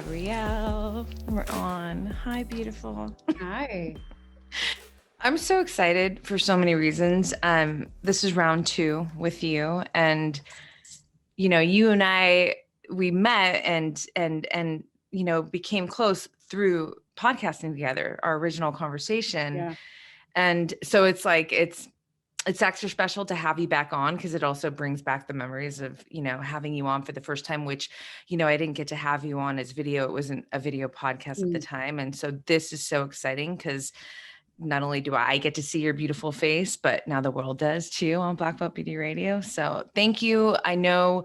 Gabrielle. We're on. Hi, beautiful. Hi. I'm so excited for so many reasons. This is round 2 with you, and you and I, we met and became close through podcasting together, our original conversation. Yeah. And so it's like it's extra special to have you back on, because it also brings back the memories of having you on for the first time, which I didn't get to have you on as video. It wasn't a video podcast at the time, and so this is so exciting because not only do I get to see your beautiful face, but now the world does too on Black Belt Beauty Radio. So thank you. I know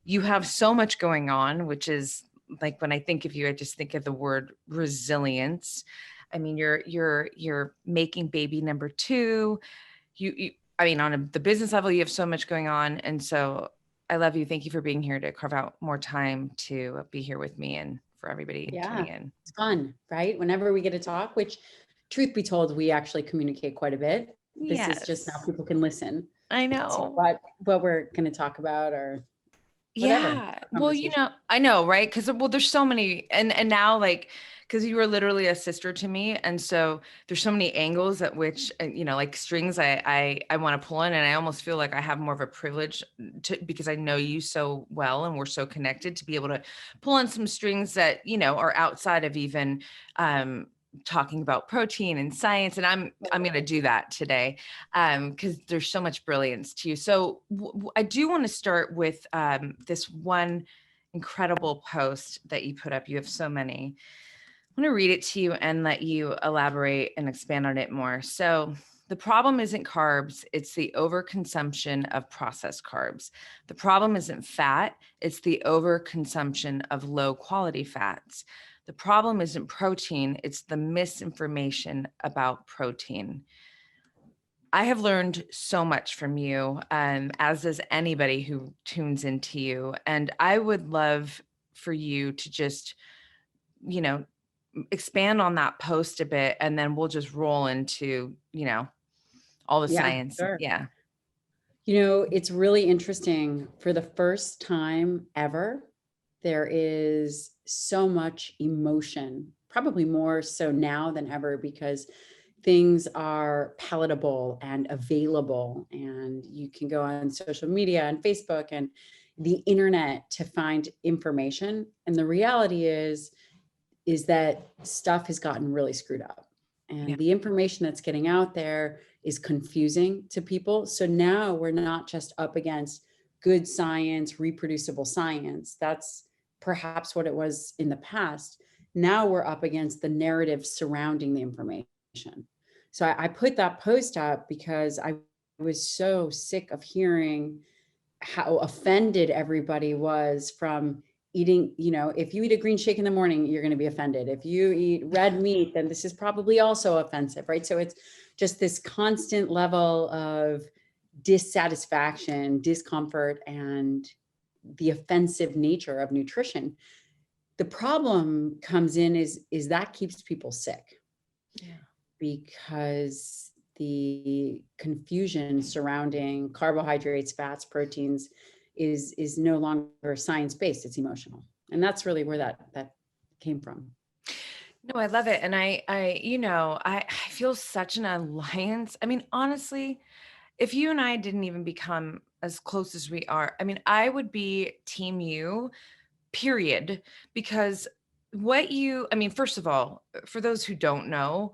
you have so much going on, which is like, when I think of you, I just think of the word resilience. I mean, you're making baby number 2. I mean, on the business level, you have so much going on. And so I love you. Thank you for being here to carve out more time to be here with me and for everybody tuning in. It's fun, right? Whenever we get to talk, which truth be told, we actually communicate quite a bit. This is just now people can listen. I know. What we're going to talk about or whatever. Yeah. Well, I know, right? Because there's so many, and now, like, because you were literally a sister to me, and so there's so many angles at which like strings I want to pull in, and I almost feel like I have more of a privilege because I know you so well and we're so connected to be able to pull in some strings that are outside of even talking about protein and science, and I'm going to do that today because there's so much brilliance to you. So I do want to start with this one incredible post that you put up. You have so many. I want to read it to you and let you elaborate and expand on it more. So the problem isn't carbs, it's the overconsumption of processed carbs. The problem isn't fat, it's the overconsumption of low quality fats. The problem isn't protein, it's the misinformation about protein. I have learned so much from you, as does anybody who tunes into you. And I would love for you to just, expand on that post a bit, and then we'll just roll into, all the science. Sure. Yeah. It's really interesting. For the first time ever, there is so much emotion, probably more so now than ever, because things are palatable and available, and you can go on social media and Facebook and the internet to find information. And the reality is that stuff has gotten really screwed up, and the information that's getting out there is confusing to people. So now we're not just up against good science, reproducible science. That's perhaps what it was in the past. Now we're up against the narrative surrounding the information. So I put that post up because I was so sick of hearing how offended everybody was from eating. If you eat a green shake in the morning, you're going to be offended. If you eat red meat, then this is probably also offensive, right? So it's just this constant level of dissatisfaction, discomfort, and the offensive nature of nutrition. The problem comes in is that keeps people sick. Yeah. Because the confusion surrounding carbohydrates, fats, proteins is no longer science-based, it's emotional. And that's really where that came from. No, I love it. And I feel such an alliance. I mean, honestly, if you and I didn't even become as close as we are, I mean, I would be team you, period. Because first of all, for those who don't know,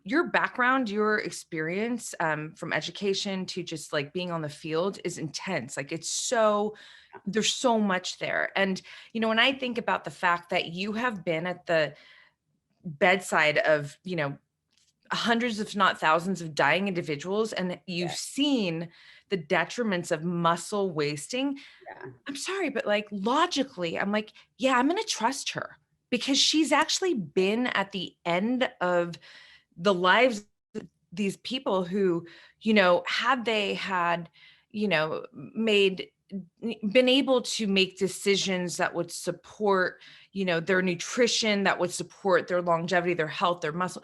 your background, your experience from education to just like being on the field is intense. Like there's so much there. And, when I think about the fact that you have been at the bedside of, hundreds, if not thousands of dying individuals, and you've seen the detriments of muscle wasting. Yeah. I'm sorry, but like logically, I'm like, yeah, I'm going to trust her because she's actually been at the end of the lives of these people who, had they had, been able to make decisions that would support, their nutrition, that would support their longevity, their health, their muscle,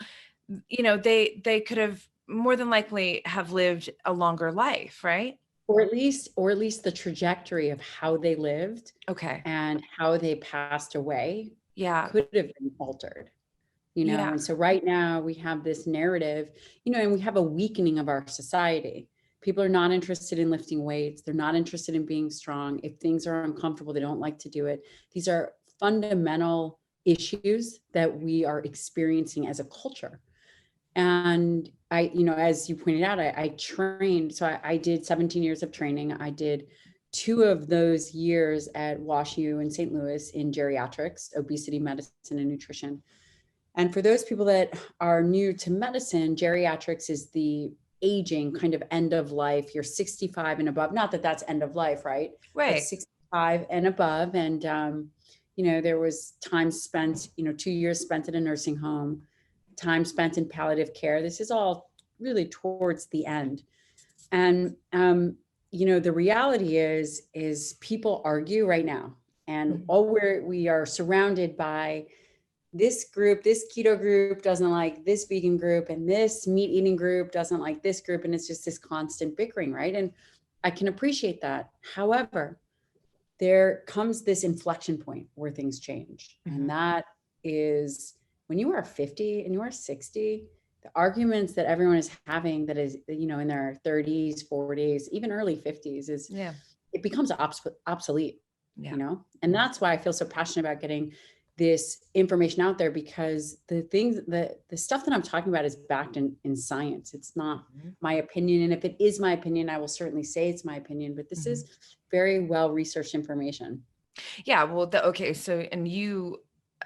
they could have more than likely have lived a longer life, right? or at least the trajectory of how they lived Okay. and how they passed away Yeah. could have been altered. Yeah. And so right now we have this narrative, and we have a weakening of our society. People are not interested in lifting weights. They're not interested in being strong. If things are uncomfortable, they don't like to do it. These are fundamental issues that we are experiencing as a culture. And as you pointed out, I trained. So I did 17 years of training. I did 2 of those years at WashU in St. Louis in geriatrics, obesity medicine and nutrition. And for those people that are new to medicine, geriatrics is the aging kind of end of life. You're 65 and above. Not that that's end of life, right? But Right. 65 and above. And, there was time spent, 2 years spent in a nursing home, time spent in palliative care. This is all really towards the end. And, the reality is people argue right now. And Mhm. all we are surrounded by this group, this keto group doesn't like this vegan group, and this meat eating group doesn't like this group. And it's just this constant bickering, right? And I can appreciate that. However, there comes this inflection point where things change. And Mhm. that is when you are 50 and you are 60, the arguments that everyone is having that is, in their 30s, 40s, even early 50s Yeah. it becomes obsolete, Yeah. and that's why I feel so passionate about getting this information out there, because the stuff that I'm talking about is backed in science. It's not Mhm. my opinion. And if it is my opinion, I will certainly say it's my opinion, but this Mhm. is very well researched information. Yeah. Well, okay. So, and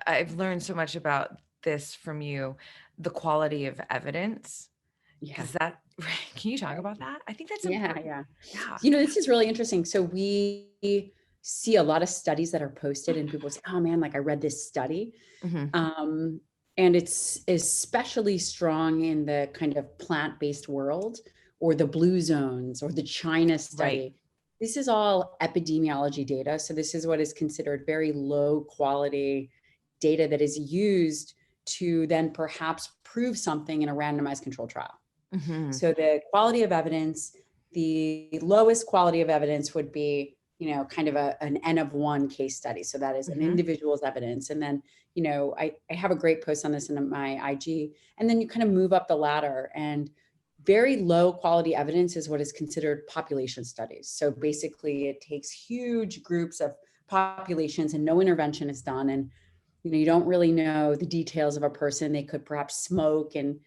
I've learned so much about this from you, the quality of evidence, Yeah. because that, can you talk about that? I think that's Yeah, important. yeah. Yeah. This is really interesting. So we see a lot of studies that are posted and people say, oh man, like I read this study. Mhm. Um, and it's especially strong in the kind of plant-based world, or the blue zones, or the China Right. study. This is all epidemiology data. So this is what is considered very low quality data that is used to then perhaps prove something in a randomized controlled trial. Mhm. So the quality of evidence, the lowest quality of evidence would be, kind of an N of one case study. So that is an Mhm. individual's evidence. And then, I have a great post on this in my IG. And then you kind of move up the ladder, and very low quality evidence is what is considered population studies. So basically it takes huge groups of populations and no intervention is done. And you don't really know the details of a person. They could perhaps smoke and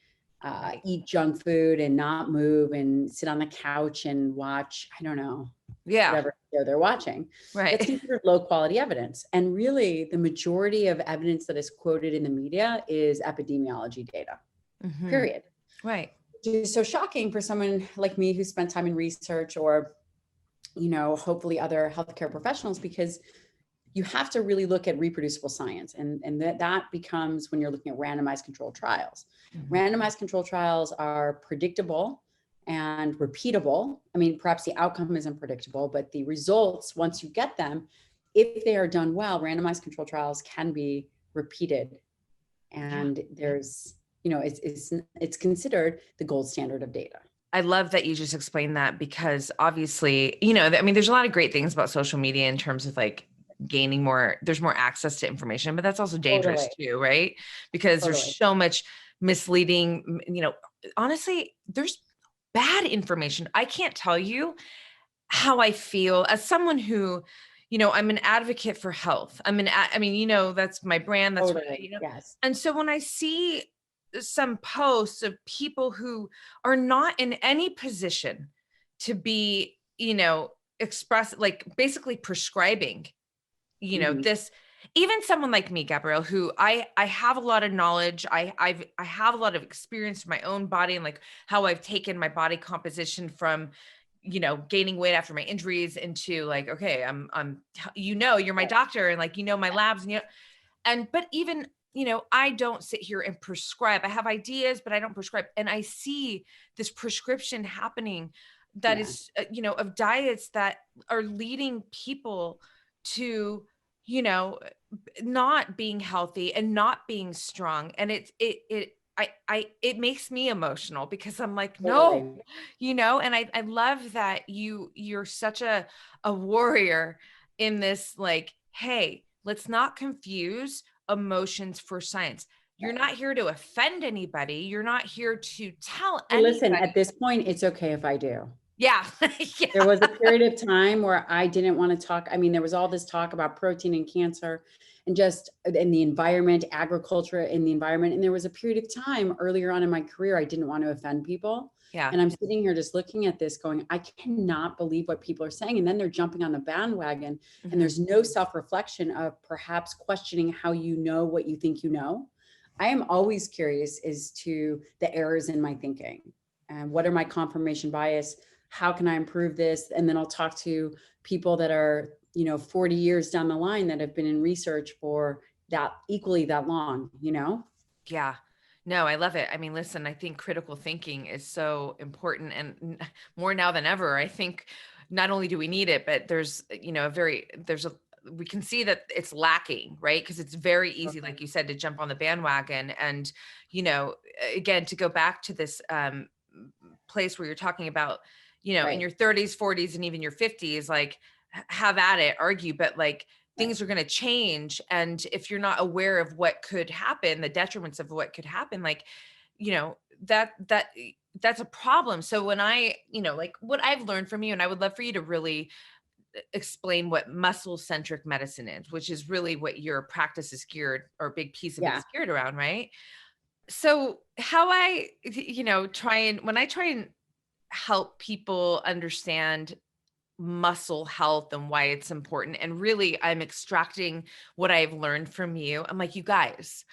Right. eat junk food and not move and sit on the couch and watch, I don't know, Yeah. whatever show they're watching. That's Right. considered low quality evidence. And really, the majority of evidence that is quoted in the media is epidemiology data, Mhm. period. Right. Which is so shocking for someone like me who spent time in research, or, hopefully other healthcare professionals, because you have to really look at reproducible science. And that becomes when you're looking at randomized controlled trials. Mhm. Randomized controlled trials are predictable and repeatable. I mean, perhaps the outcome isn't predictable, but the results, once you get them, if they are done well, randomized controlled trials can be repeated. Yeah. And there's, it's considered the gold standard of data. I love that you just explained that, because obviously, I mean, there's a lot of great things about social media in terms of like there's more access to information, but that's also dangerous Totally, too, right? Because there's totally. so much misleading, honestly, there's bad information. I can't tell you how I feel as someone who, I'm an advocate for health. I mean, that's my brand. That's what Totally. Yes. and so when I see some posts of people who are not in any position to be, express, like basically prescribing, Mhm. this, even someone like me, Gabrielle, who I have a lot of knowledge. I have a lot of experience in my own body, and like how I've taken my body composition from, gaining weight after my injuries into like, okay, I'm, you're my doctor, and like, my labs, but even, I don't sit here and prescribe. I have ideas, but I don't prescribe. And I see this prescription happening that Yeah. is, of diets that are leading people to, you know, not being healthy and not being strong. And it makes me emotional because I'm like, no, Totally. and I love that you're such a warrior in this, like, hey, let's not confuse emotions for science. You're Right. not here to offend anybody. You're not here to tell Hey, listen, anybody. at this point, it's okay if I do. Yeah. There Yeah. was a period of time where I didn't want to talk. I mean, there was all this talk about protein and cancer and just in the environment, agriculture in the environment. And there was a period of time earlier on in my career, I didn't want to offend people. Yeah. And I'm sitting here just looking at this going, I cannot believe what people are saying. And then they're jumping on the bandwagon and Mhm. there's no self-reflection of perhaps questioning how you know what you think you know. I am always curious as to the errors in my thinking and what are my confirmation bias, how can I improve this? And then I'll talk to people that are, 40 years down the line that have been in research for that equally that long, Yeah. No, I love it. I mean, listen, I think critical thinking is so important and more now than ever. I think not only do we need it, but there's, we can see that it's lacking, right? Because it's very easy, Okay. like you said, to jump on the bandwagon. And, you know, again, to go back to this place where you're talking about, in Right, your 30s, 40s, and even your 50s, like have at it, argue, but like right, things are going to change, and if you're not aware of what could happen, the detriments of what could happen, like, you know that's a problem. So when like what I've learned from you, and I would love for you to really explain what muscle centric medicine is, which is really what your practice is geared, or a big piece of it yeah, is geared around, right? So how I try and when I try and help people understand muscle health and why it's important. And really, I'm extracting what I've learned from you. I'm like, you guys,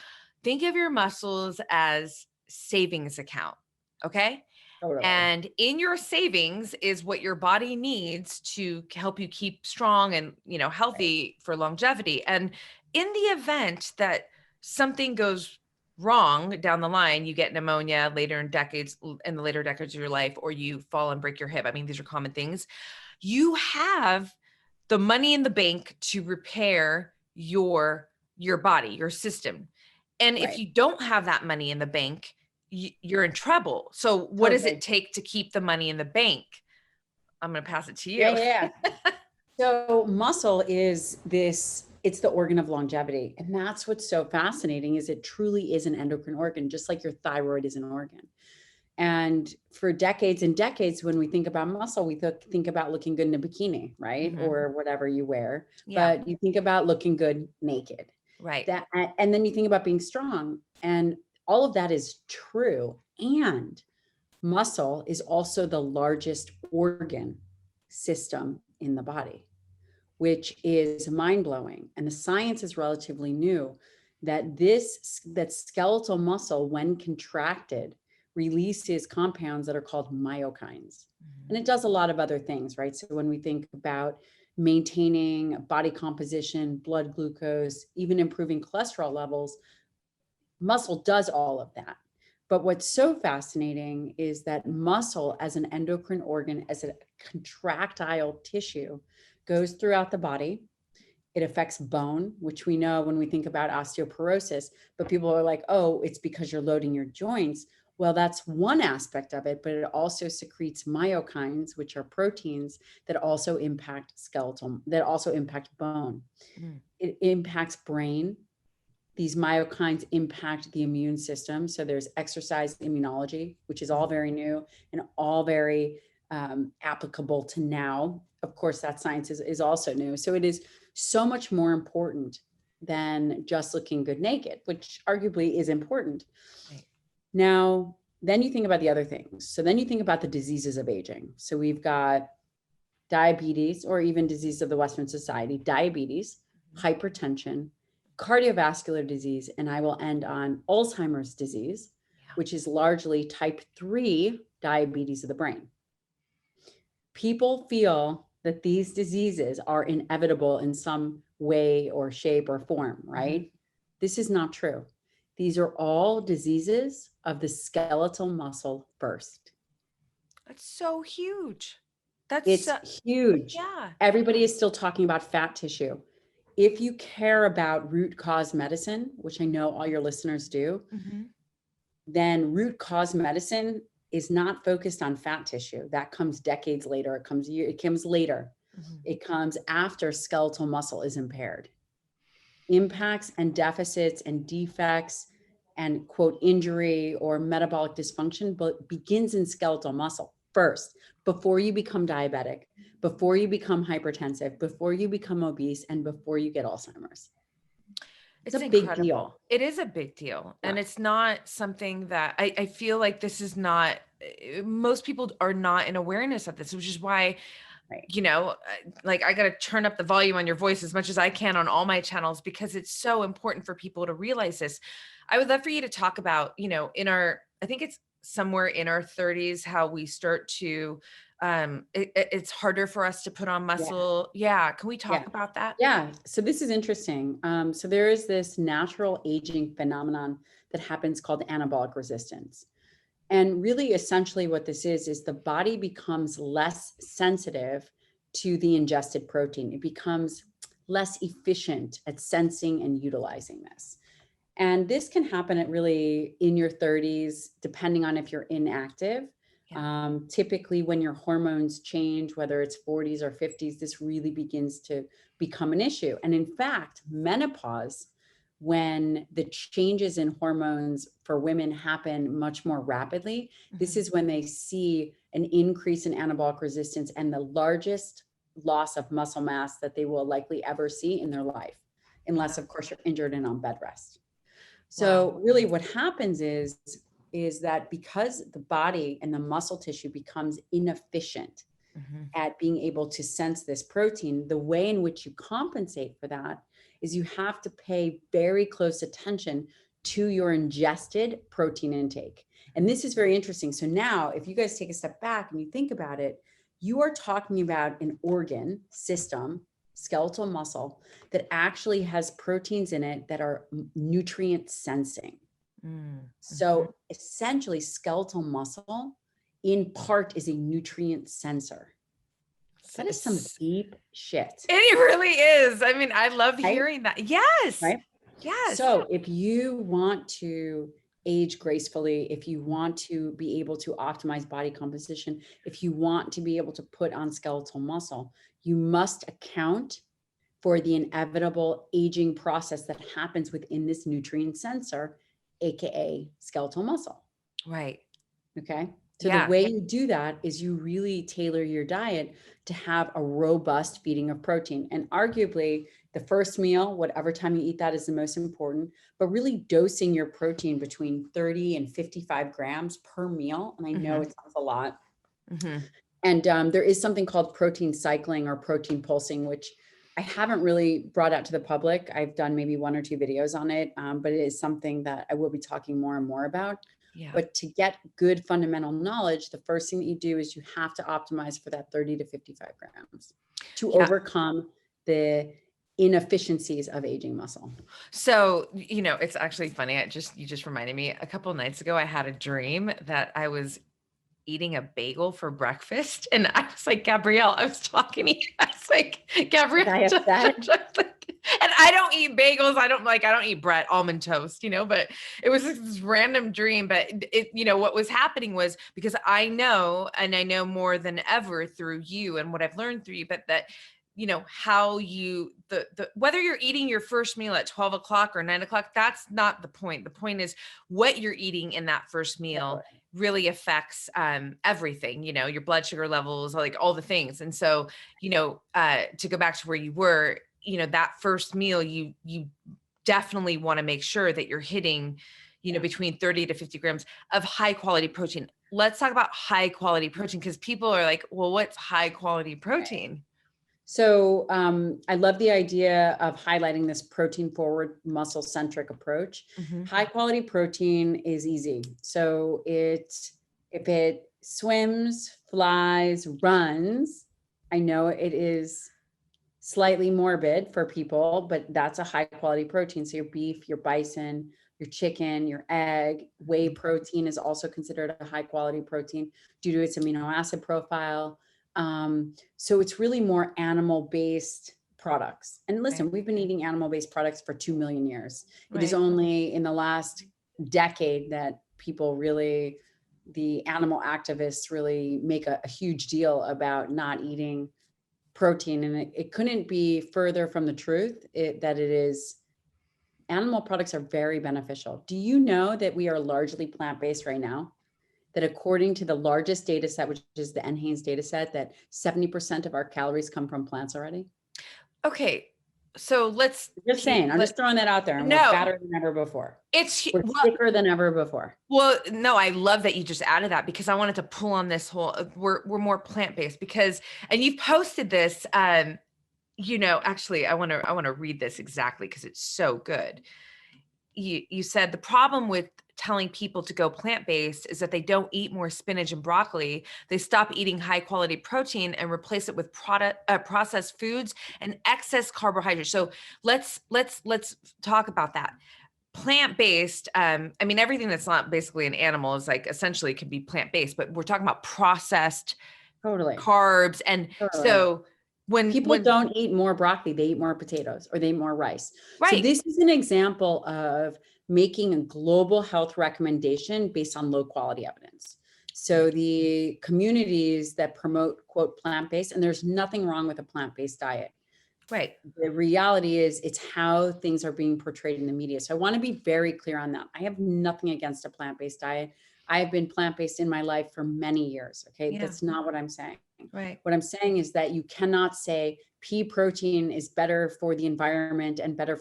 think of your muscles as savings account. Okay. totally. And in your savings is what your body needs to help you keep strong and, Right, healthy for longevity. And in the event that something goes wrong down the line, you get pneumonia later in the later decades of your life, or you fall and break your hip. I mean, these are common things. You have the money in the bank to repair your body, your system. And if right, you don't have that money in the bank, you're in trouble. So what does it totally. take to keep the money in the bank? I'm going to pass it to Yeah, you. yeah, yeah. So muscle is it's the organ of longevity. And that's what's so fascinating is it truly is an endocrine organ, just like your thyroid is an organ. And for decades and decades, when we think about muscle, we think about looking good in a bikini, right? Mhm. Or whatever you wear. Yeah, But you think about looking good naked. right. And then you think about being strong. And all of that is true. And muscle is also the largest organ system in the body, which is mind blowing. And the science is relatively new that skeletal muscle, when contracted, releases compounds that are called myokines. And Mhm. it does a lot of other things, right? So when we think about maintaining body composition, blood glucose, even improving cholesterol levels, muscle does all of that. But what's so fascinating is that muscle as an endocrine organ, as a contractile tissue, goes throughout the body. It affects bone, which we know when we think about osteoporosis, but people are like, oh, it's because you're loading your joints. Well, that's one aspect of it, but it also secretes myokines, which are proteins that also impact skeletal, that also impact bone. Mm. It impacts brain. These myokines impact the immune system. So there's exercise immunology, which is all very new and all very applicable to now. Of course, that science is also new. So it is so much more important than just looking good naked, which arguably is important. Right. Now, then you think about the other things. So then you think about the diseases of aging. So we've got diabetes, or even disease of the Western society, diabetes, Mhm. hypertension, cardiovascular disease, and I will end on Alzheimer's disease, Yeah. which is largely type 3 diabetes of the brain. People feel that these diseases are inevitable in some way or shape or form, Mhm. right? This is not true. These are all diseases of the skeletal muscle first. That's so huge. That's It's so, huge. yeah. Everybody is still talking about fat tissue. If you care about root cause medicine, which I know all your listeners do, Mhm. then root cause medicine is not focused on fat tissue. That comes decades later. It comes later. Mhm. It comes after skeletal muscle is impaired. Impacts and deficits and defects and quote injury or metabolic dysfunction but begins in skeletal muscle first, before you become diabetic, before you become hypertensive, before you become obese, and before you get Alzheimer's. It's a It's big incredible. deal. It is a big deal. Yeah. And it's not something that I feel like this is not, most people are not in awareness of this, which is why, Right. like I got to turn up the volume on your voice as much as I can on all my channels, because it's so important for people to realize this. I would love for you to talk about, I think it's somewhere in our 30s, how we start to, it's harder for us to put on Yeah. muscle. Yeah. Can we Yeah. talk about that? Yeah. So this is interesting. So there is this natural aging phenomenon that happens called anabolic resistance. And really, essentially, what this is the body becomes less sensitive to the ingested protein. It becomes less efficient at sensing and utilizing this. And this can happen at really in your 30s, depending on if you're inactive. Yeah. Typically, when your hormones change, whether it's 40s or 50s, this really begins to become an issue. And in fact, menopause, when the changes in hormones for women happen much more rapidly, this Mhm. is when they see an increase in anabolic resistance and the largest loss of muscle mass that they will likely ever see in their life, unless, Wow. of course, you're injured and on bed rest. Wow. So really what happens is that because the body and the muscle tissue becomes inefficient Mhm. at being able to sense this protein, the way in which you compensate for that is you have to pay very close attention to your ingested protein intake. And this is very interesting. So now if you guys take a step back and you think about it, you are talking about an organ system, skeletal muscle, that actually has proteins in it that are nutrient sensing. Mm, mhm. So essentially, skeletal muscle in part is a nutrient sensor. S That is some s deep shit, It really is. I mean, I love right? hearing that. Yes. Right. Yes. So if you want to age gracefully, if you want to be able to optimize body composition, if you want to be able to put on skeletal muscle, you must account for the inevitable aging process that happens within this nutrient sensor, AKA skeletal muscle. Right. Okay. So the Yeah. way you do that is you really tailor your diet to have a robust feeding of protein. And arguably, the first meal, whatever time you eat that, is the most important, but really dosing your protein between 30 and 55 grams per meal. And I know Mhm. it sounds a lot. Mhm. And there is something called protein cycling or protein pulsing, which I haven't really brought out to the public. I've done maybe one or two videos on it, but it is something that I will be talking more and more about. Yeah. But to get good fundamental knowledge, the first thing that you do is you have to optimize for that 30 to 55 grams to Yeah. overcome the inefficiencies of aging muscle. So, it's actually funny. You just reminded me, a couple nights ago, I had a dream that I was eating a bagel for breakfast. And I was like, Gabrielle, I was talking to you. I was like, Gabrielle, Was I upset? and I don't eat bagels. I don't eat bread, almond toast, but it was this random dream. But what was happening was, because I know, and I know more than ever through you and what I've learned through you, but that, how the whether you're eating your first meal at 12 o'clock or 9 o'clock, that's not the point. The point is what you're eating in that first meal Totally. really affects everything, your blood sugar levels, like all the things. And so, to go back to where you were, that first meal, you definitely want to make sure that you're hitting, Yeah. between 30 to 50 grams of high quality protein. Let's talk about high quality protein, because people are like, well, what's high quality protein? So I love the idea of highlighting this protein forward muscle centric approach. Mhm. High quality protein is easy. So if it swims, flies, runs, I know it is slightly morbid for people, but that's a high quality protein. So your beef, your bison, your chicken, your egg, whey protein is also considered a high quality protein due to its amino acid profile. So it's really more animal-based products. And Right. listen, we've been eating animal-based products for 2 million years. It is Right. only in the last decade that people really, the animal activists really make a huge deal about not eating protein. And it couldn't be further from the truth that it is, animal products are very beneficial. Do you know that we are largely plant-based right now? That according to the largest data set, which is the NHANES data set, that 70% of our calories come from plants already? Okay. So let's Just saying, I'm just throwing that out there, and we're no, fatter than ever before. it's We're sicker than ever before. well, no, I love that you just added that because I wanted to pull on this whole we're more plant-based because and you've posted this actually I want to read this exactly because it's so good. You said the problem with telling people to go plant-based is that they don't eat more spinach and broccoli. They stop eating high quality protein and replace it with processed foods and excess carbohydrates. So let's talk about that. Plant-based, I mean, everything that's not basically an animal is like essentially could be plant-based, but we're talking about processed Totally, carbs. And totally. so People when don't eat more broccoli, they eat more potatoes, or they eat more rice. So right, this is an example of making a global health recommendation based on low quality evidence. So the communities that promote, quote, plant-based, and there's nothing wrong with a plant-based diet. right, The reality is it's how things are being portrayed in the media. So I want to be very clear on that. I have nothing against a plant-based diet. I have been plant-based in my life for many years. Okay. yeah, That's not what I'm saying. right, What I'm saying is that you cannot say pea protein is better for the environment and better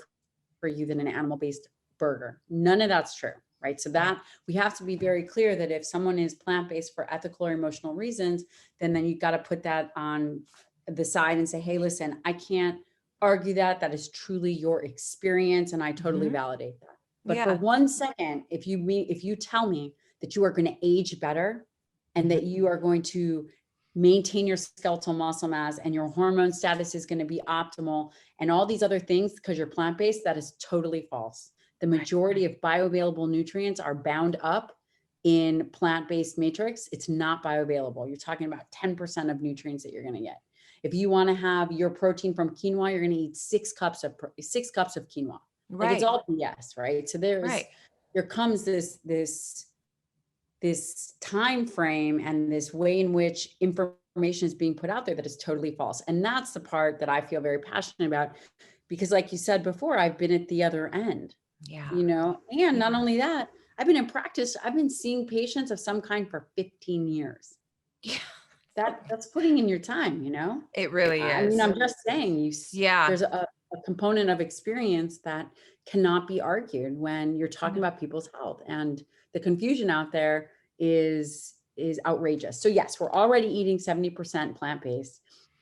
for you than an animal-based burger. None of that's true. Right. So right, that we have to be very clear that if someone is plant-based for ethical or emotional reasons, then you got to put that on the side and say, hey, listen, I can't argue that. That is truly your experience. And I totally mhm, validate that. But for yeah, 1 second, if you tell me that you are going to age better and mhm, that you are going to maintain your skeletal muscle mass and your hormone status is going to be optimal and all these other things because you're plant-based, that is totally false. The right, majority of bioavailable nutrients are bound up in plant-based matrix. It's not bioavailable. You're talking about 10% of nutrients that you're going to get. If you want to have your protein from quinoa, you're going to eat 6 cups of quinoa. Like it's right, all BS, right? So right. there comes this time frame and this way in which information is being put out there that is totally false. And that's the part that I feel very passionate about because like you said before, I've been at the other end, Yeah, and not yeah, only that, I've been in practice, I've been seeing patients of some kind for 15 years. yeah. That's putting in your time. It really I mean, is. I'm just saying Yeah, there's a component of experience that cannot be argued when you're talking no, about people's health. And the confusion out there is outrageous. So yes, we're already eating 70% plant-based.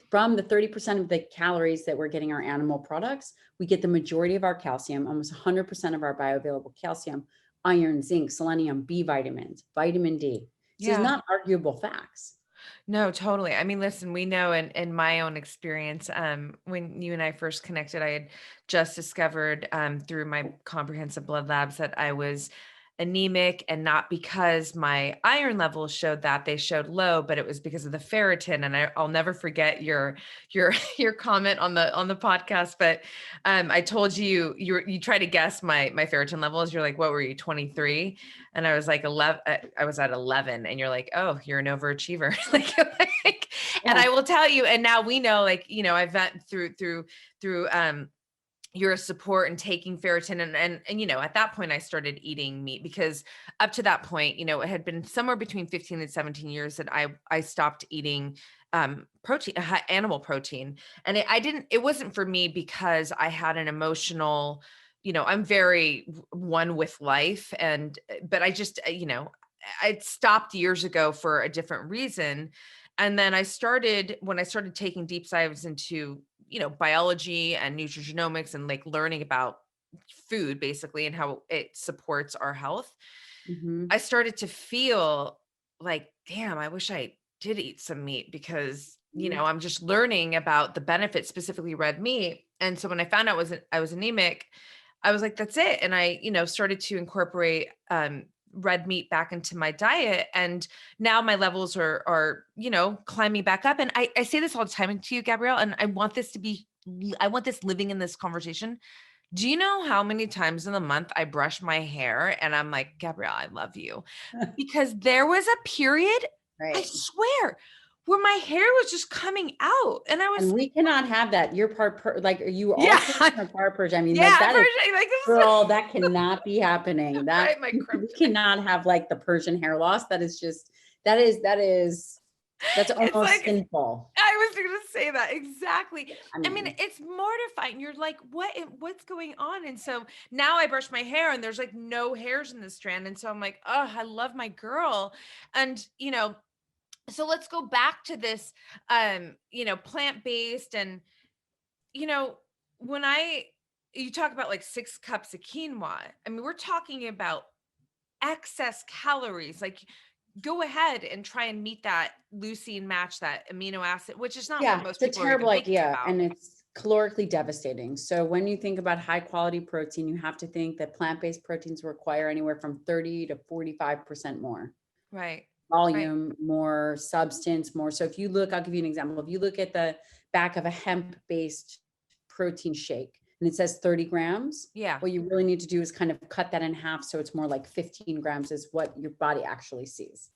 From the 30% of the calories that we're getting our animal products, we get the majority of our calcium, almost 100% of our bioavailable calcium, iron, zinc, selenium, B vitamins, vitamin D. So it's yeah. not arguable facts. No, totally. I mean, listen, we know in my own experience, when you and I first connected, I had just discovered through my comprehensive blood labs that I was anemic and not because my iron levels showed that they showed low, but it was because of the ferritin. And I'll never forget your your comment on the podcast. But I told you tried to guess my ferritin levels. You're like, what were you, 23? And I was like 11, I was at 11 and you're like, oh, you're an overachiever. And Yeah. I will tell you, and now we know, I've went through your support and taking ferritin and at that point I started eating meat because up to that point, it had been somewhere between 15 and 17 years that I stopped eating protein, animal protein. And it wasn't for me because I had an emotional, I'm very one with life but I just, I'd stopped years ago for a different reason. And then when I started taking deep dives into, biology and nutrigenomics and like learning about food basically and how it supports our health, Mhm. I started to feel like, damn, I wish I did eat some meat because, Mhm. I'm just learning about the benefits, specifically red meat. And so when I found out I was anemic, I was like, that's it. And I, started to incorporate red meat back into my diet. And now my levels are, climbing back up. And I say this all the time to you, Gabrielle, and I want this living in this conversation. Do you know how many times in the month I brush my hair and I'm like, Gabrielle, I love you? Because there was a period, I Right. swear, where my hair was just coming out. And I was And we like, cannot have that. You're like, are you all yeah, Persian or part Persian? I mean, like yeah, that is, like this girl, that cannot be happening. That right, my we kryptonite. cannot have like the Persian hair loss. That is just, that's It's almost like sinful. I was gonna say that exactly. I I mean, mean, it's mortifying. You're like, what's going on? And so now I brush my hair and there's like no hairs in the strand. And so I'm like, oh, I love my girl. And so let's go back to this plant-based and you know, when you talk about like 6 cups of quinoa, I mean, we're talking about excess calories. Like go ahead and try and meet that leucine match, that amino acid, which is not what yeah, most it's a people are even terrible thinking idea about. and it's calorically devastating. So when you think about high quality protein, you have to think that plant-based proteins require anywhere from 30 to 45% more Right. Right. volume, more substance, more. So if you look, I'll give you an example. If you look at the back of a hemp-based protein shake and it says 30 grams, Yeah. what you really need to do is kind of cut that in half. So it's more like 15 grams is what your body actually sees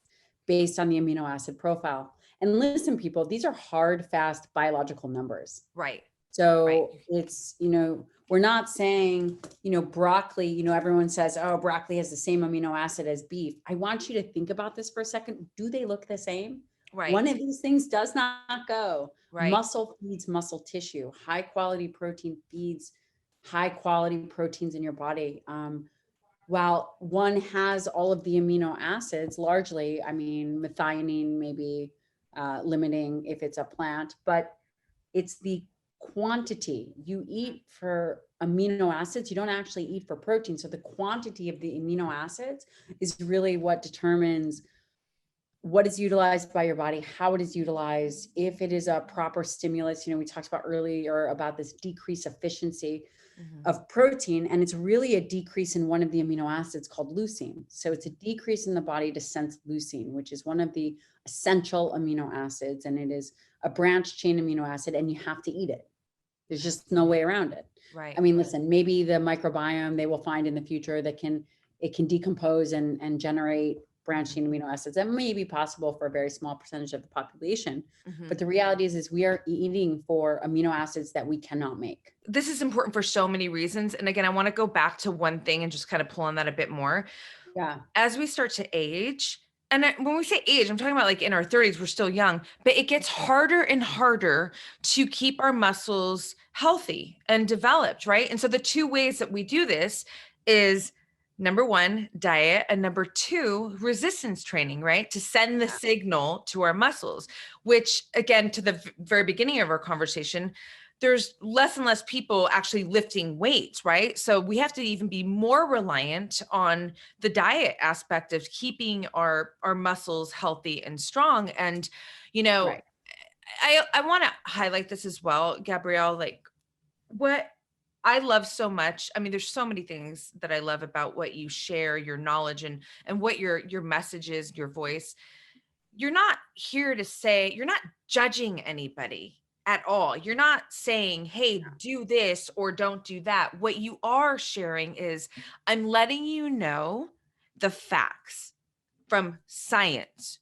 based on the amino acid profile. And listen, people, these are hard, fast biological numbers. Right. Right. So it's, we're not saying, broccoli, everyone says, oh, broccoli has the same amino acid as beef. I want you to think about this for a second. Do they look the same? Right. One of these things does not go. Right. Muscle feeds muscle tissue. High quality protein feeds high quality proteins in your body. While one has all of the amino acids, largely, I mean, methionine maybe limiting if it's a plant, but it's the quantity you eat for amino acids. You don't actually eat for protein. So the quantity of the amino acids is really what determines what is utilized by your body, how it is utilized, if it is a proper stimulus. We talked about earlier about this decreased efficiency Mhm. of protein, and it's really a decrease in one of the amino acids called leucine. So it's a decrease in the body to sense leucine, which is one of the essential amino acids, and it is a branched chain amino acid, and you have to eat it. There's just no way around it. I Right. mean, listen, maybe the microbiome they will find in the future that it can decompose and generate branched Mhm. chain amino acids. That may be possible for a very small percentage of the population. But Mhm. the reality is we are eating for amino acids that we cannot make. This is important for so many reasons. And again, I want to go back to one thing and just kind of pull on that a bit more. Yeah. As we start to age, and when we say age, I'm talking about like in our 30s, we're still young, but it gets harder and harder to keep our muscles healthy and developed, right? And so the two ways that we do this is number one, diet, and number two, resistance training, right? To send the signal to our muscles, which again, to the very beginning of our conversation, there's less and less people actually lifting weights, right? So we have to even be more reliant on the diet aspect of keeping our muscles healthy and strong. And you know Right. I want to highlight this as well, Gabrielle, like what I love so much. I mean, there's so many things that I love about what you share, your knowledge and what your message is, your voice. You're not here to say, you're not judging anybody at all. You're not saying, hey, do this or don't do that. What you are sharing is, I'm letting you know the facts from science.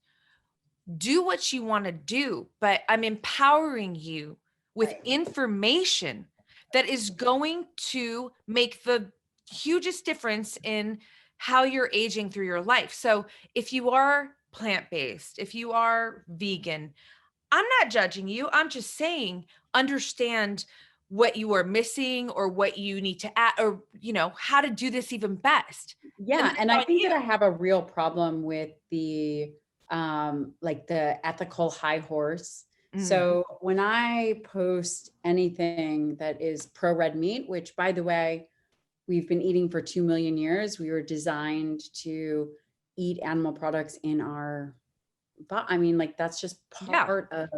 Do what you want to do, but I'm empowering you with Right. information that is going to make the hugest difference in how you're aging through your life. So, if you are plant based, if you are vegan, I'm not judging you. I'm just saying, understand what you are missing or what you need to add, or, how to do this even best. And Yeah, that's and I on think that you. I have a real problem with the like the ethical high horse. Mm, So when I post anything that is pro red meat, which by the way, we've been eating for 2 million years, we were designed to eat animal products in our but I mean, like that's just yeah. part of,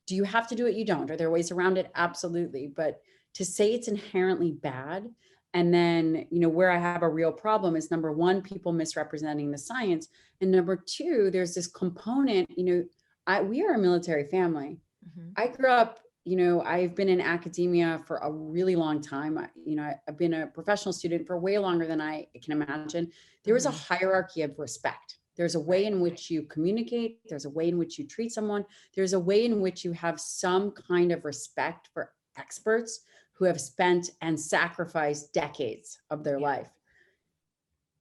do you have to do it? You don't. Are there ways around it? Absolutely. But to say it's inherently bad, and then, where I have a real problem is number one, people misrepresenting the science. And number two, there's this component, we are a military family. Mhm. I grew up I've been in academia for a really long time. I've been a professional student for way longer than I can imagine. There is a Mhm. hierarchy of respect. There's a way Right. in which you communicate. There's a way in which you treat someone. There's a way in which you have some kind of respect for experts who have spent and sacrificed decades of their Yeah. life.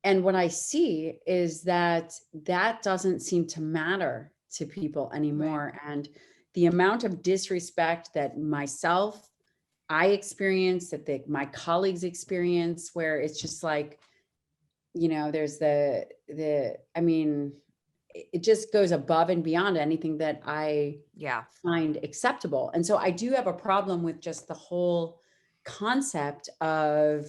And what I see is that that doesn't seem to matter to people Right. anymore. And the amount of disrespect that I experience, that my colleagues experience, where it's just like, there's I mean, it just goes above and beyond anything that I Yeah. find acceptable. And so I do have a problem with just the whole concept of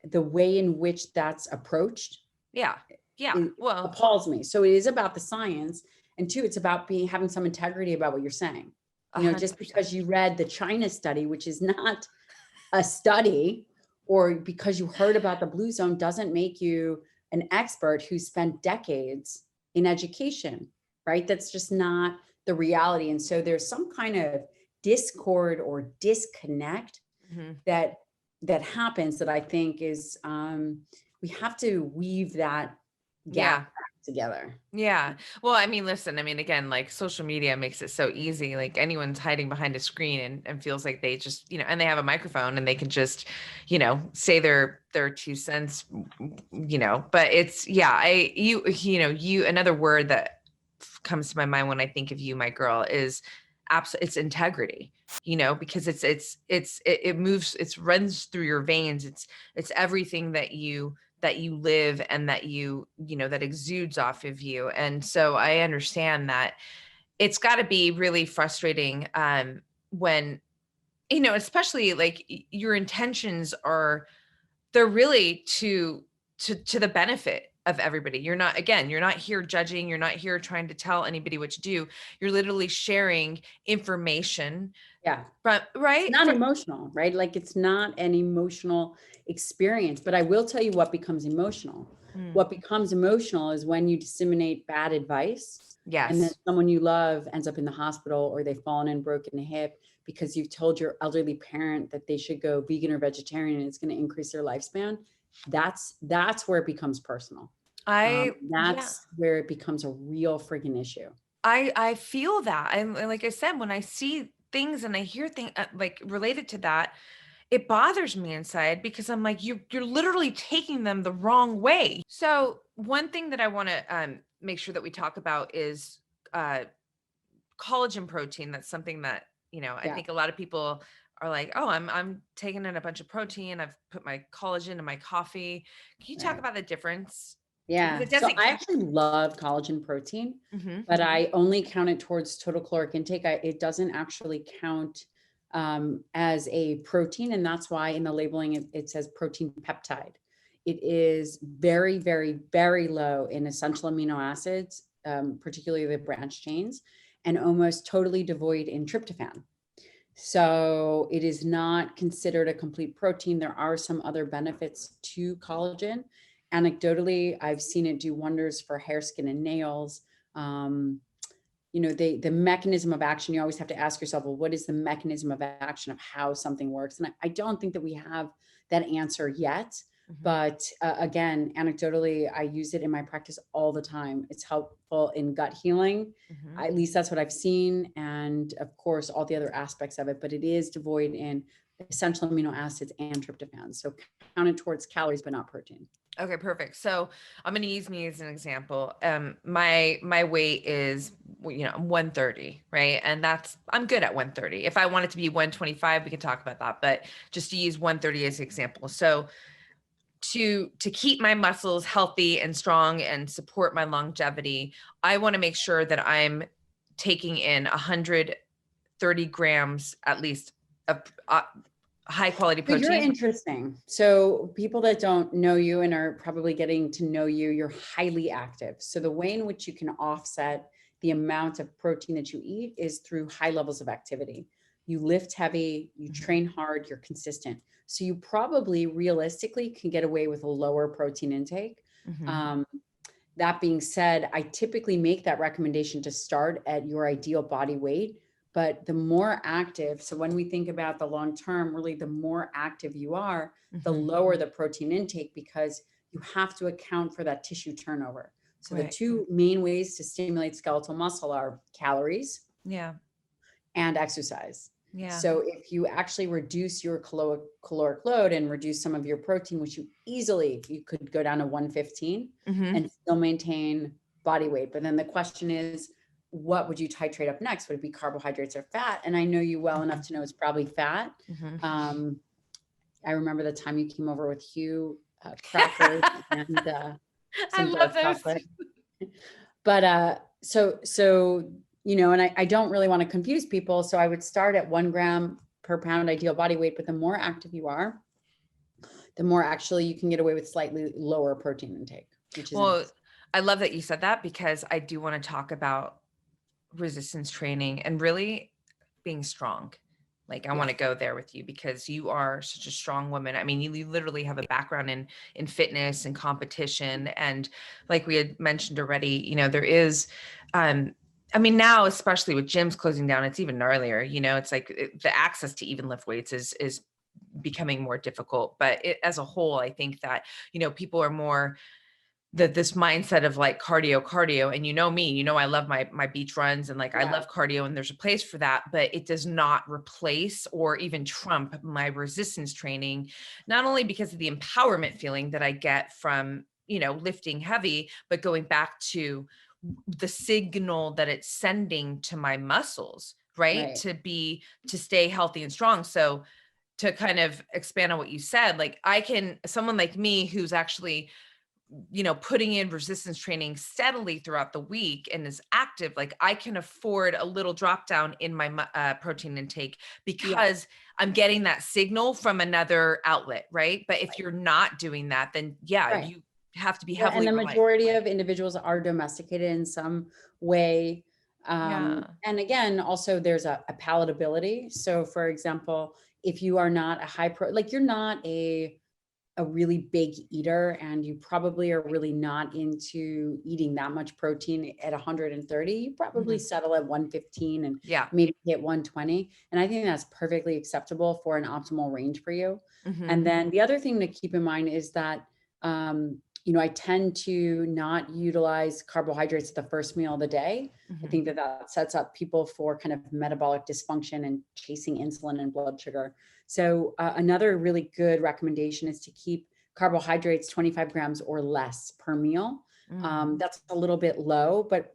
the way in which that's approached. Yeah. Yeah. It Well, appalls me. So it is about the science, and two, it's about having some integrity about what you're saying. Just 100%. because you read the China study, which is not a study, or because you heard about the blue zone doesn't make you an expert who spent decades in education, right? That's just not the reality. And so there's some kind of discord or disconnect Mhm. that happens that I think is we have to weave that gap Yeah. back together. Yeah. Well, I mean, listen, I mean, again, like social media makes it so easy. Like anyone's hiding behind a screen and feels like they just, and they have a microphone and they can just, say their 2 cents, but it's, yeah, another word that comes to my mind when I think of you, my girl, is it's integrity, because it moves, it runs through your veins. It's everything that you live and that exudes off of you. And so I understand that it's got to be really frustrating when especially like your intentions are, they're really to the benefit of everybody. You're not here judging, you're not here trying to tell anybody what to do. You're literally sharing information Yeah. from, It's right? not emotional, right? Like it's not an emotional experience, but I will tell you what becomes emotional. Mm, What becomes emotional is when you disseminate bad advice and then yes. someone you love ends up in the hospital, or they've fallen and broken a hip because you've told your elderly parent that they should go vegan or vegetarian and it's going to increase their lifespan. That's where it becomes personal. Yeah. That's where it becomes a real freaking issue. I feel that. And like I said, when I see things and I hear things like related to that, it bothers me inside because I'm like, you're literally taking them the wrong way. So one thing that I want to make sure that we talk about is uh, collagen protein. That's something that I Yeah. think a lot of people are like, oh, I'm taking in a bunch of protein. I've put my collagen in my coffee. Can you talk Right. about the difference? Because Yeah. it So doesn't. I actually love collagen protein, Mm-hmm. but I only count it towards total caloric intake. It doesn't actually count as a protein. And that's why in the labeling, it says protein peptide. It is very, very, very low in essential amino acids, particularly the branched chains, and almost totally devoid in tryptophan. So it is not considered a complete protein. There are some other benefits to collagen. Anecdotally, I've seen it do wonders for hair, skin, and nails. Um, the mechanism of action, you always have to ask yourself, well, what is the mechanism of action of how something works? And I don't think that we have that answer yet. Mm-hmm. But again, anecdotally, I use it in my practice all the time. It's helpful in gut healing. Mm-hmm. At least that's what I've seen. And of course, all the other aspects of it, but it is devoid in essential amino acids and tryptophan. So counted towards calories, but not protein. Okay, perfect. So I'm going to use me as an example. My weight is, I'm 130, right? And I'm good at 130. If I want it to be 125, we can talk about that. But just to use 130 as an example. So to keep my muscles healthy and strong and support my longevity, I want to make sure that I'm taking in 130 grams at least of high quality So you're protein. interesting. So people that don't know you and are probably getting to know you, you're highly active. So the way in which you can offset the amount of protein that you eat is through high levels of activity. You lift heavy, you Mhm. train hard, you're consistent. So you probably realistically can get away with a lower protein intake. Mhm. Um, that being said, I typically make that recommendation to start at your ideal body weight, but the more active, so when we think about the long term, really the more active you are, the lower the protein intake, because you have to account for that tissue turnover. So the Right. two main ways to stimulate skeletal muscle are calories Yeah. and exercise. Yeah. So if you actually reduce your caloric load and reduce some of your protein, which you could go down to 115 and still maintain body weight. But then the question is, what would you titrate up next? Would it be carbohydrates or fat? And I know you well enough to know it's probably fat. I remember the time you came over with Hugh crackers and I some love dark those. chocolate. But so and I don't really want to confuse people. So I would start at 1 gram per pound ideal body weight, but the more active you are, the more actually you can get away with slightly lower protein intake, which is Well, nice. I love that you said that, because I do want to talk about resistance training and really being strong. Like, I want Yeah. to go there with you, because you are such a strong woman. I mean, you literally have a background in fitness and competition. And like we had mentioned already, there is, I mean, now, especially with gyms closing down, it's even gnarlier. It's like the access to even lift weights is becoming more difficult. But as a whole, I think that, people are more this mindset of like cardio. And me, I love my beach runs, and like I Yeah. love cardio, and there's a place for that, but it does not replace or even trump my resistance training, not only because of the empowerment feeling that I get from, lifting heavy, but going back to the signal that it's sending to my muscles, right? Right. To stay healthy and strong. So to kind of expand on what you said, like someone like me who's actually, putting in resistance training steadily throughout the week and is active, like I can afford a little drop down in my protein intake, Yeah. because I'm getting that signal from another outlet, right? But if you're not doing that, then yeah, Right. you have to be Well, and heavily the reliant. majority of individuals are domesticated in some way. Yeah. And again, also there's a palatability. So for example, if you are not a like you're not a really big eater, and you probably are really not into eating that much protein at 130, you probably Mhm. settle at 115 and Yeah. maybe hit 120. And I think that's perfectly acceptable for an optimal range for you. Mhm. And then the other thing to keep in mind is that, I tend to not utilize carbohydrates at the first meal of the day. I Mhm. think that sets up people for kind of metabolic dysfunction and chasing insulin and blood sugar. So another really good recommendation is to keep carbohydrates 25 grams or less per meal. Mm. That's a little bit low, but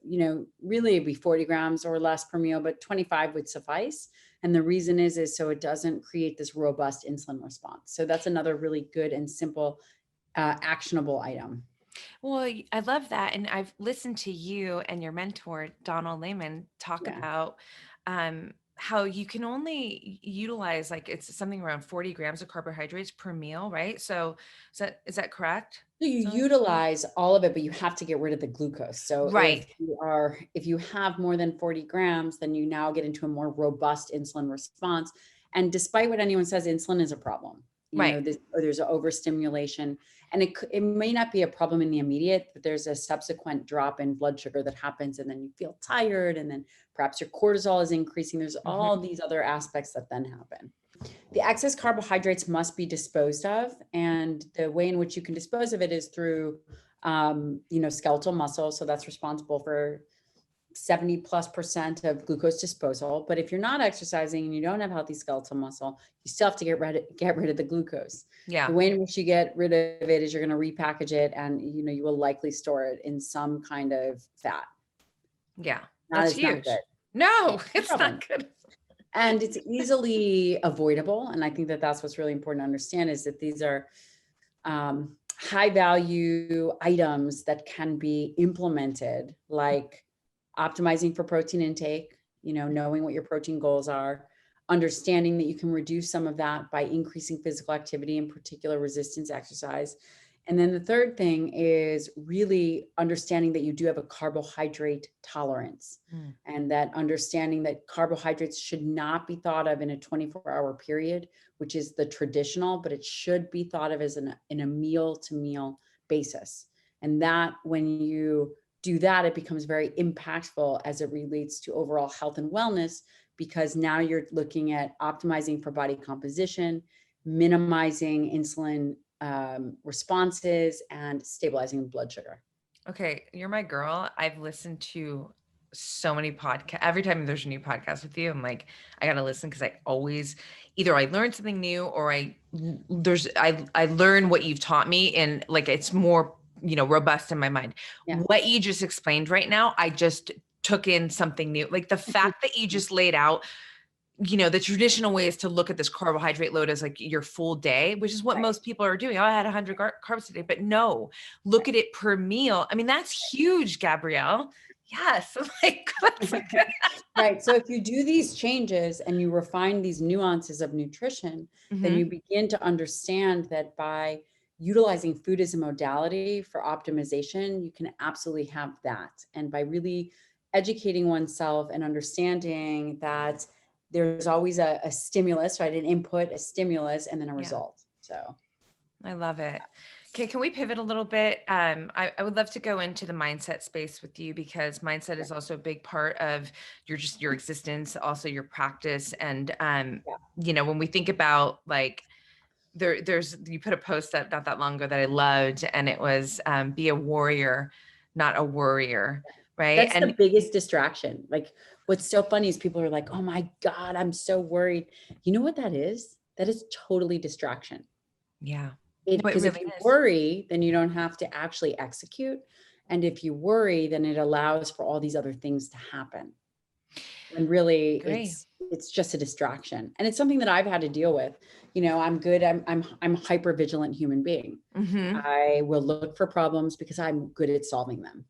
really it'd be 40 grams or less per meal, but 25 would suffice. And the reason is so it doesn't create this robust insulin response. So that's another really good and simple, actionable item. Well, I love that. And I've listened to you and your mentor, Donald Lehman, talk Yeah. about how you can only utilize, like, it's something around 40 grams of carbohydrates per meal, right? So is that correct? So you Something- utilize all of it, but you have to get rid of the glucose. So Right. if you have more than 40 grams, then you now get into a more robust insulin response. And despite what anyone says, insulin is a problem. Right. There's an overstimulation, and it may not be a problem in the immediate, but there's a subsequent drop in blood sugar that happens, and then you feel tired, and then perhaps your cortisol is increasing. There's Mhm. all these other aspects that then happen. The excess carbohydrates must be disposed of, and the way in which you can dispose of it is through skeletal muscle. So that's responsible for 70+% of glucose disposal. But if you're not exercising and you don't have healthy skeletal muscle, you still have to get rid of the glucose. The Yeah. way in which you get rid of it is you're going to repackage it, and you will likely store it in some kind of fat. Yeah. That That's is not good. huge. No, Yeah, no it's problem. not good. And it's easily avoidable. And I think that that's what's really important to understand, is that these are high value items that can be implemented, like optimizing for protein intake, knowing what your protein goals are, understanding that you can reduce some of that by increasing physical activity, in particular resistance exercise. And then the third thing is really understanding that you do have a carbohydrate tolerance, Mm. and that understanding that carbohydrates should not be thought of in a 24-hour period, which is the traditional, but it should be thought of as in a meal to meal basis. And that when you do that, it becomes very impactful as it relates to overall health and wellness, because now you're looking at optimizing for body composition, minimizing insulin responses, and stabilizing blood sugar. Okay, you're my girl. I've listened to so many podcasts. Every time there's a new podcast with you, I'm like, I gotta listen because I always either I learn something new or I learn what you've taught me, and like it's more, robust in my mind. Yeah. What you just explained right now, I just took in something new. Like the fact that you just laid out, the traditional way is to look at this carbohydrate load as like your full day, which is what Right. most people are doing. Oh, I had 100 carbs today, but no, look Right. at it per meal. I mean, that's huge, Gabrielle. Yes. Like, that's like, Right. So if you do these changes and you refine these nuances of nutrition, then Mhm. you begin to understand that by utilizing food as a modality for optimization, you can absolutely have that. And by really educating oneself and understanding that there's always a stimulus, right? An input, a stimulus, and then a Yeah, result. So I love it. Okay, can we pivot a little bit? I would love to go into the mindset space with you because mindset yeah, is also a big part of your existence, also your practice. And yeah, when we think about like there's you put a post up not that long ago that I loved, and it was be a warrior, not a worrier, right? that's the And biggest distraction. Like, what's so funny is people are like, oh my God, I'm so worried. You know what that is? That is totally distraction. yeah, It, no, it because if really you is. worry, then you don't have to actually execute. And if you worry, then it allows for all these other things to happen. And really Agree. it's just a distraction. And it's something that I've had to deal with. I'm good. I'm a hyper vigilant human being. Hmm. I will look for problems because I'm good at solving them.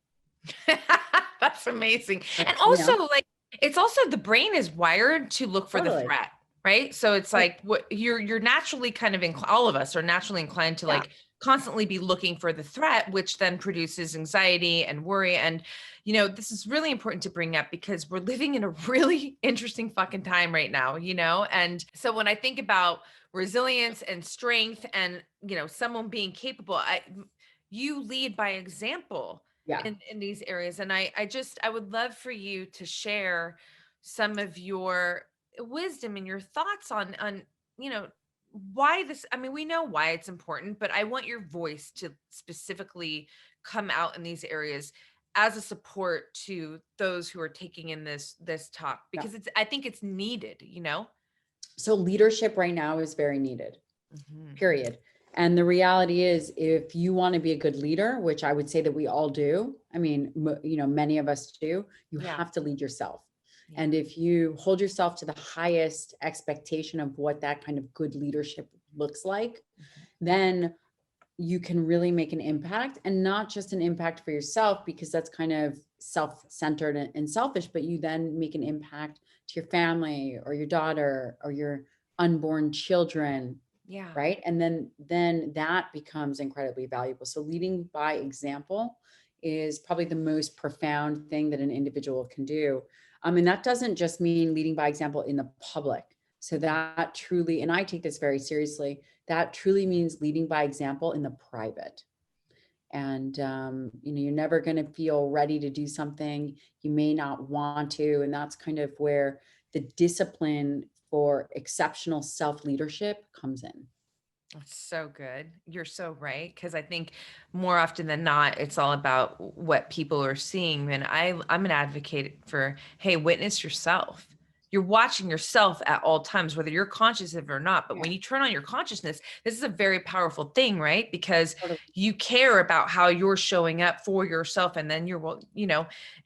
That's amazing. But, And also, like, it's also the brain is wired to look for the totally. threat, right? So it's Yeah. like what you're naturally kind of all of us are naturally inclined to Yeah. like constantly be looking for the threat, which then produces anxiety and worry. And this is really important to bring up because we're living in a really interesting fucking time right now, And so when I think about resilience and strength and someone being capable, you lead by example Yeah. in these areas. And I would love for you to share some of your wisdom and your thoughts on you know why this. I mean, we know why it's important, but I want your voice to specifically come out in these areas as a support to those who are taking in this talk, Yeah. because I think it's needed. So leadership right now is very needed, Mhm. period. And the reality is, if you want to be a good leader, which I would say that we all do, I mean, many of us do, you Yeah, have to lead yourself. yeah. And if you hold yourself to the highest expectation of what that kind of good leadership looks like, Mhm. then you can really make an impact, and not just an impact for yourself, because that's kind of self-centered and selfish, but you then make an impact to your family or your daughter or your unborn children, Yeah. right? And then that becomes incredibly valuable. So leading by example is probably the most profound thing that an individual can do. And that doesn't just mean leading by example in the public. So Mhm. that truly, and I take this very seriously, that truly means leading by example in the private. And you're never going to feel ready to do something you may not want to, and that's kind of where the discipline for exceptional self leadership comes in. That's so good. You're so right. Because I think more often than not, it's all about what people are seeing. And I'm an advocate for, hey, witness yourself. You're watching yourself at all times, whether you're conscious of it or not. But Yeah, when you turn on your consciousness, this is a very powerful thing, right? Because totally, you care about how you're showing up for yourself. And then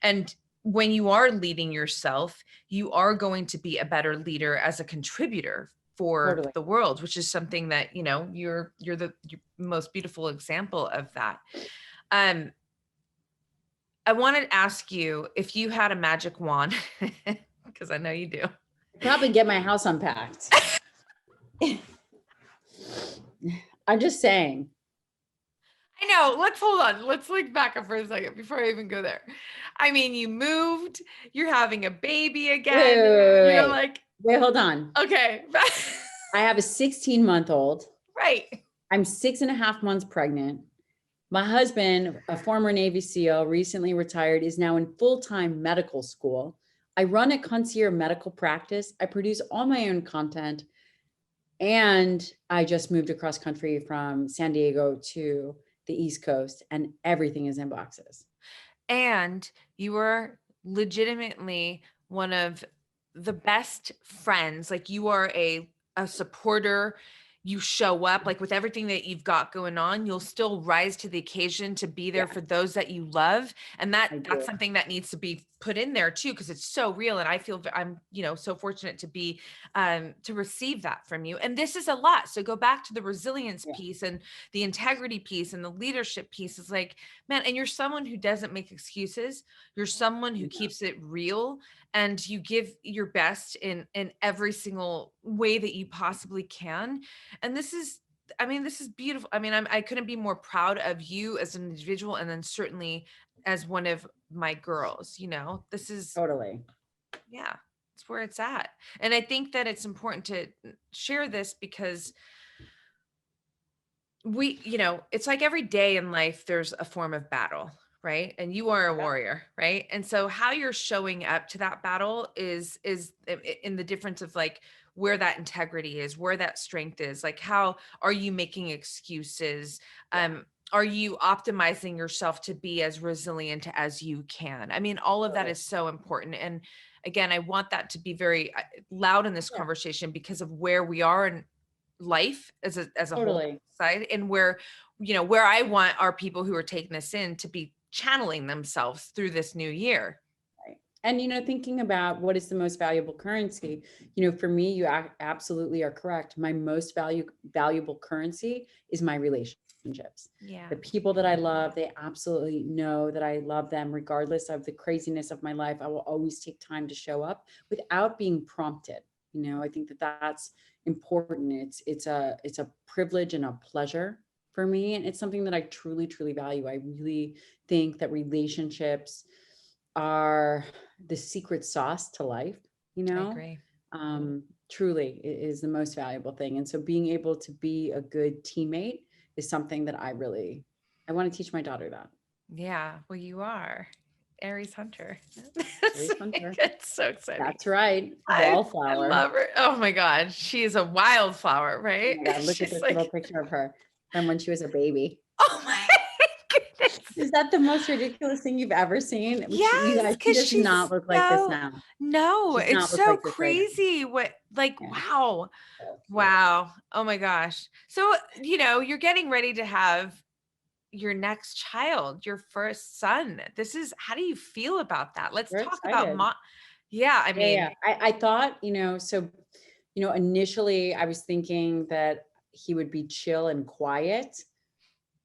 and when you are leading yourself, you are going to be a better leader as a contributor for totally. the world, which is something that you're the most beautiful example of that. um I wanted to ask you if you had a magic wand, because I know you do. Probably get my house unpacked. I'm just saying. I know, let's hold on, let's like back up for a second before I even go there. I mean, you moved, you're having a baby Wait, wait, again, wait, wait, wait. like, Wait, hold on. okay. I have a 16-month-old. Right. I'm 6.5 months pregnant. My husband, a former Navy SEAL, recently retired, is now in full-time medical school. I run a concierge medical practice. I produce all my own content. And I just moved across country from San Diego to the East Coast, and everything is in boxes. And you are legitimately one of the best friends. Like you are a supporter. You show up like with everything that you've got going on, you'll still rise to the occasion to be there Yeah, for those that you love. And I that's do. something that needs to be put in there too, because it's so real. And I feel I'm, so fortunate to be to receive that from you. And this is a lot. So go back to the resilience Yeah, piece and the integrity piece and the leadership piece is like, man, and you're someone who doesn't make excuses. You're someone who yeah, keeps it real and you give your best in every single way that you possibly can. And this is beautiful. I mean, I couldn't be more proud of you as an individual and then certainly as one of my girls, This is totally. yeah, it's where it's at. And I think that it's important to share this because it's like every day in life there's a form of battle, right? And you are a Yeah, warrior, right? And so how you're showing up to that battle is in the difference of like where that integrity is, where that strength is. Like how are you making excuses? yeah, Are you optimizing yourself to be as resilient as you can? I mean, all of that totally. is so important. And again, I want that to be very loud in this Yeah, conversation because of where we are in life as a whole totally. side and where I want our people who are taking this in to be channeling themselves through this new year. Right. And, thinking about what is the most valuable currency, for me, you absolutely are correct. My most valuable currency is my relationships. Yeah. The people that I love, they absolutely know that I love them regardless of the craziness of my life. I will always take time to show up without being prompted. I think that that's important. It's a privilege and a pleasure for me, and it's something that I truly, truly value. I really think that relationships are the secret sauce to life, you I know, agree. truly is the most valuable thing. And so being able to be a good teammate is something that I want to teach my daughter that. Yeah, well, you are Aries Hunter. Aries Hunter. It's so exciting. That's right. I Wallflower. love her. Oh my God. She is a wildflower, Oh right? my God, look at She's this little like, picture of her from when she was a baby. oh my goodness. Is that the most ridiculous thing you've ever seen? You Yes, guys, she because does she's not look like this so now. no, She does it's not look so like this right now. crazy. What like Yeah, wow. so cute. Wow. Oh my gosh. So, you're getting ready to have your next child, your first son. This is how do you feel about that? Let's We're talk about excited. yeah, I Yeah, mean, yeah. I thought, so, initially I was thinking that he would be chill and quiet.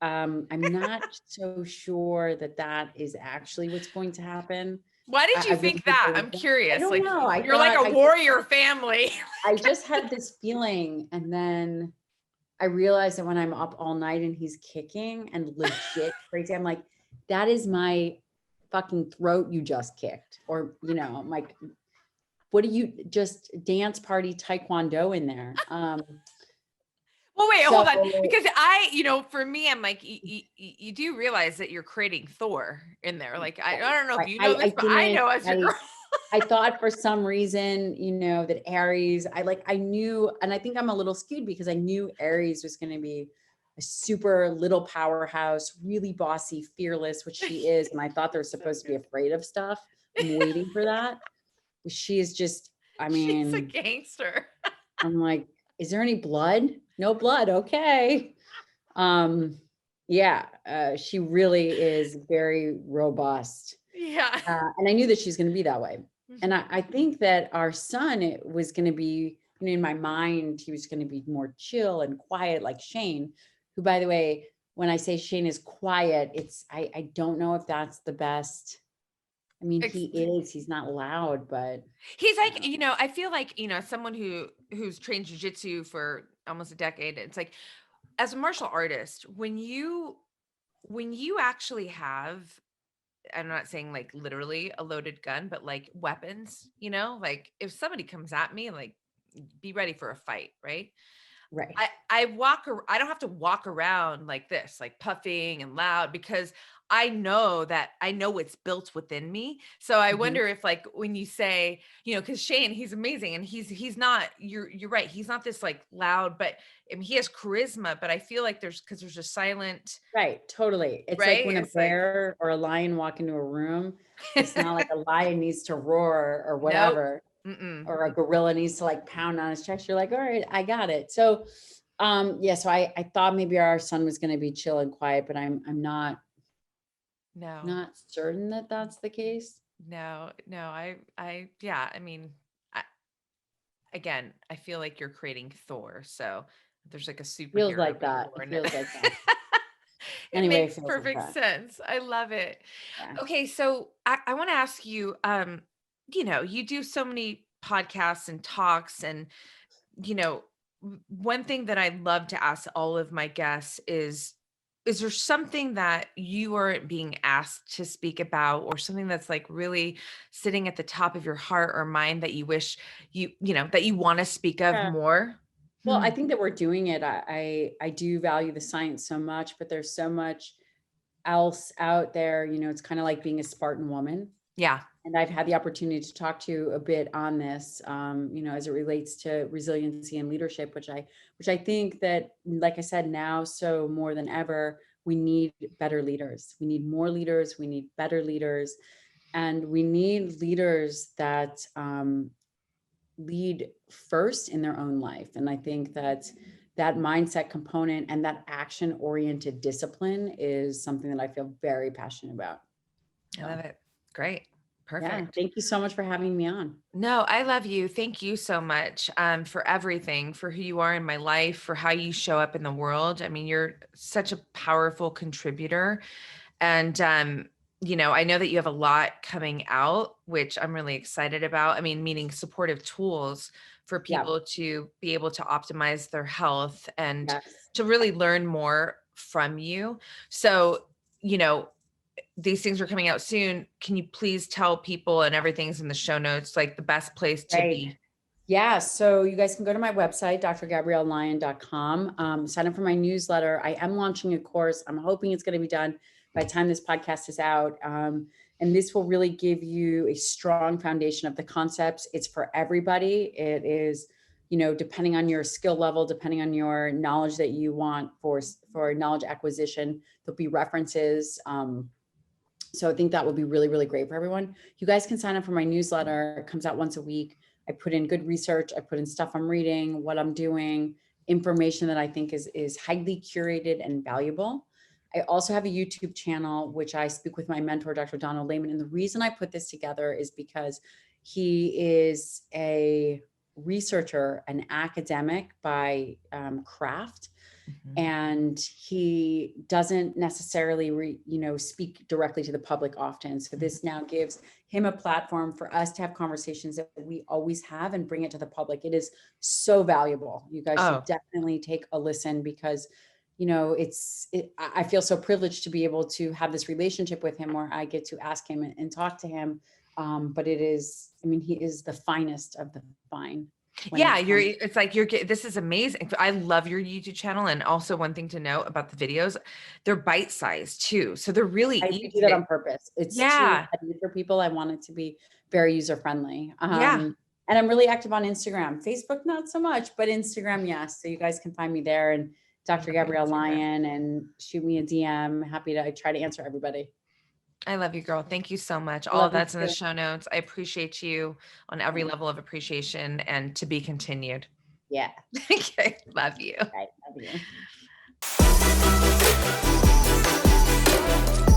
I'm not so sure that that is actually what's going to happen. why did I you really think think that? there's I'm I curious. don't Like know. you're like a warrior family. I just had this feeling, and then I realized that when I'm up all night and he's kicking and legit crazy, I'm like, that is my fucking throat you just kicked. Or, I'm like, what do you just dance party taekwondo in there? Well, wait, hold on. So Because for me, I'm like, you do realize that you're creating Thor in there. Like, I don't know if you know I this, but I didn't, know as your girl. I thought for some reason, that Aries, I knew, and I think I'm a little skewed because I knew Aries was going to be a super little powerhouse, really bossy, fearless, which she is. And I thought they were supposed to be afraid of stuff. I'm waiting for that. She is just, I She's a mean, gangster. I'm like, is there any blood? No blood. Okay. Um, yeah, she really is very robust. Yeah. And I knew that she's going to be that way. And Mhm. I think that our son was going to be, in my mind, he was going to be more chill and quiet like Shane, who, by the way, when I say Shane is quiet, I don't know if that's the best. I mean, Ex- he's not loud, but He's I like, don't I feel like, someone who's trained jujitsu for almost a decade. It's like, as a martial artist, when you actually have, I'm not saying like literally a loaded gun, but like weapons, like if somebody comes at me, like be ready for a fight, right? Right. I don't have to walk around like this, like puffing and loud, because I know it's built within me. So I Mhm. wonder if, like, when you say, because Shane, he's amazing, and he's not, you're right, he's not this like loud, but I mean, he has charisma, but I feel like because there's a silent, Right, totally. It's like right? when a It's like, bear or a lion walk into a room, it's not like a lion needs to roar or nope. whatever, Mm-mm. or a gorilla needs to like pound on his chest. You're like, all right, I got it. So, yeah, so I thought maybe our son was going to be chill and quiet, but I'm No. not certain that that's the case. No, yeah, I mean, I, again, I feel like you're creating Thor. So there's like a Feels superhero like being that. It born. feels like that. It Anyway, it makes feels like perfect that. sense. I love it. Yeah. Okay, so I want to ask you, you do so many podcasts and talks, and you know, one thing that I love to ask all of my guests is there something that you aren't being asked to speak about, or something that's like really sitting at the top of your heart or mind that you wish that you want to speak of Yeah. more? Well, I Hmm. think that we're doing it. I do value the science so much, but there's so much else out there. It's kind of like being a Spartan woman. Yeah. And I've had the opportunity to talk to you a bit on this, as it relates to resiliency and leadership, which I think that, like I said, now so more than ever, we need better leaders. We need more leaders. We need better leaders, and we need leaders that lead first in their own life. And I think that that mindset component and that action oriented discipline is something that I feel very passionate about. I So, love it. Great. yeah, Perfect. thank you so much for having me on. No, I love you. Thank you so much, for everything, for who you are in my life, for how you show up in the world. I mean, you're such a powerful contributor. And, I know that you have a lot coming out, which I'm really excited about. I mean, meaning supportive tools for Yeah. people to be able to optimize their health and Yes. to really learn more from you. So, you know, these things are coming out soon. Can you please tell people, and everything's in the show notes, like the best place to Right. be? Yeah. So you guys can go to my website, drgabriellelyon.com, sign up for my newsletter. I am launching a course. I'm hoping it's going to be done by the time this podcast is out. And this will really give you a strong foundation of the concepts. It's for everybody. It is, depending on your skill level, depending on your knowledge that you want for knowledge acquisition, there'll be references. So I think that would be really, really great for everyone. You guys can sign up for my newsletter. It comes out once a week. I put in good research. I put in stuff I'm reading, what I'm doing, information that I think is highly curated and valuable. I also have a YouTube channel, which I speak with my mentor, Dr. Donald Lehman. And the reason I put this together is because he is a researcher, an academic by craft, Mhm. and he doesn't necessarily speak directly to the public often. So Mhm. this now gives him a platform for us to have conversations that we always have and bring it to the public. It is so valuable. You guys should Oh, definitely take a listen, because I feel so privileged to be able to have this relationship with him where I get to ask him and talk to him. But he is the finest of the fine when yeah, it comes. it's like this is amazing. I love your YouTube channel. And also, one thing to note about the videos, they're bite-sized too. So they're really We do easy that to, on purpose. It's too yeah, heavy for people. I want it to be very user friendly. yeah. And I'm really active on Instagram. Facebook, not so much, but Instagram, yes. So you guys can find me there, and I Dr. love your Gabrielle Instagram. Lyon, and shoot me a DM. Happy to try to answer everybody. I love you, girl. Thank you so much. I All love of you that's in the too. show notes. I appreciate you on every Thanks. level of appreciation, and to be continued. Yeah. Okay. Love you. I love you.